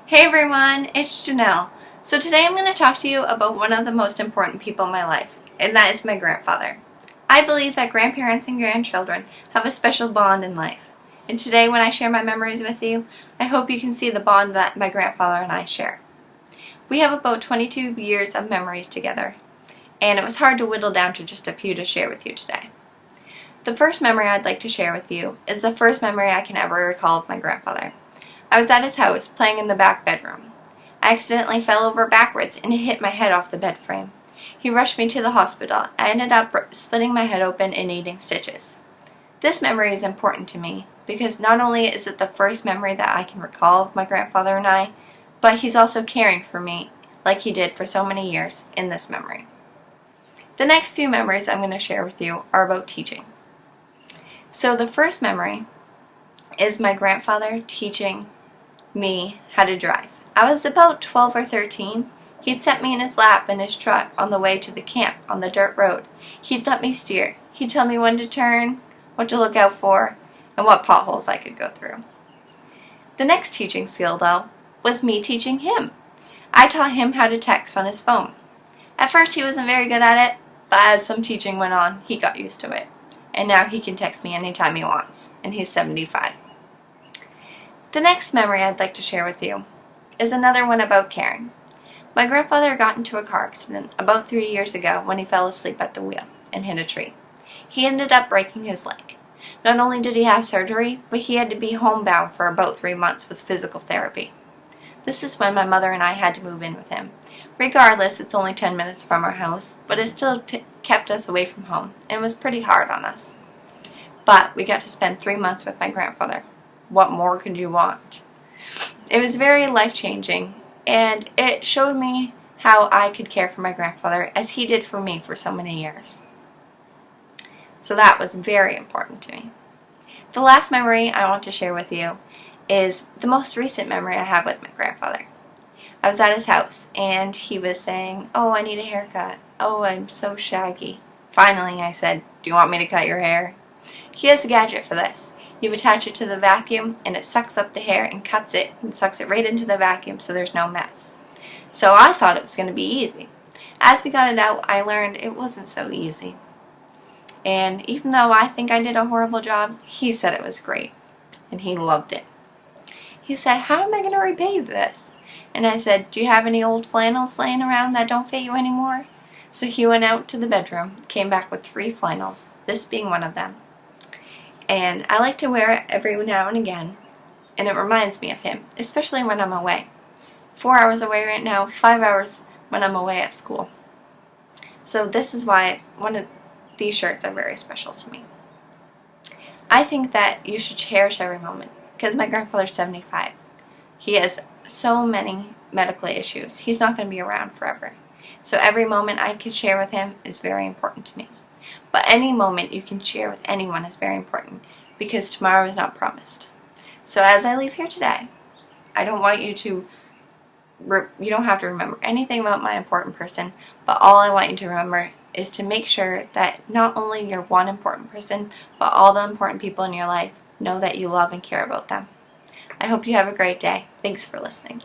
Hey everyone, it's Janelle. So today I'm going to talk to you about one of the most important people in my life, and that is my grandfather. I believe that grandparents and grandchildren have a special bond in life. And today when I share my memories with you, I hope you can see the bond that my grandfather and I share. We have about 22 years of memories together, and it was hard to whittle down to just a few to share with you today. The first memory I'd like to share with you is the first memory I can ever recall of my grandfather. I was at his house playing in the back bedroom. I accidentally fell over backwards and hit my head off the bed frame. He rushed me to the hospital. I ended up splitting my head open and needing stitches. This memory is important to me because not only is it the first memory that I can recall of my grandfather and I, but he's also caring for me like he did for so many years in this memory. The next few memories I'm going to share with you are about teaching. So the first memory is my grandfather teaching me how to drive. I was about 12 or 13. He'd set me in his lap in his truck on the way to the camp on the dirt road. He'd let me steer. He'd tell me when to turn, what to look out for, and what potholes I could go through. The next teaching skill, though, was me teaching him. I taught him how to text on his phone. At first he wasn't very good at it, but as some teaching went on, he got used to it. And now he can text me anytime he wants, and he's 75. The next memory I'd like to share with you is another one about caring. My grandfather got into a car accident about 3 years ago when he fell asleep at the wheel and hit a tree. He ended up breaking his leg. Not only did he have surgery, but he had to be homebound for about 3 months with physical therapy. This is when my mother and I had to move in with him. Regardless, it's only 10 minutes from our house, but it still kept us away from home and was pretty hard on us. But we got to spend 3 months with my grandfather. What more could you want? It was very life-changing, and it showed me how I could care for my grandfather as he did for me for so many years. So that was very important to me. The last memory I want to share with you is the most recent memory I have with my grandfather. I was at his house, and he was saying, "Oh, I need a haircut. Oh, I'm so shaggy." Finally, I said, "Do you want me to cut your hair?" He has a gadget for this. You attach it to the vacuum and it sucks up the hair and cuts it and sucks it right into the vacuum so there's no mess. So I thought it was going to be easy. As we got it out, I learned it wasn't so easy. And even though I think I did a horrible job, he said it was great. And he loved it. He said, "How am I going to repay this?" And I said, "Do you have any old flannels laying around that don't fit you anymore?" So he went out to the bedroom, came back with 3 flannels, this being one of them. And I like to wear it every now and again, and it reminds me of him, especially when I'm away. 4 hours away right now, 5 hours when I'm away at school. So this is why one of these shirts are very special to me. I think that you should cherish every moment, because my grandfather's 75. He has so many medical issues. He's not going to be around forever. So every moment I can share with him is very important to me. But any moment you can share with anyone is very important because tomorrow is not promised. So as I leave here today, I don't want you to, you don't have to remember anything about my important person, but all I want you to remember is to make sure that not only you're one important person, but all the important people in your life know that you love and care about them. I hope you have a great day. Thanks for listening.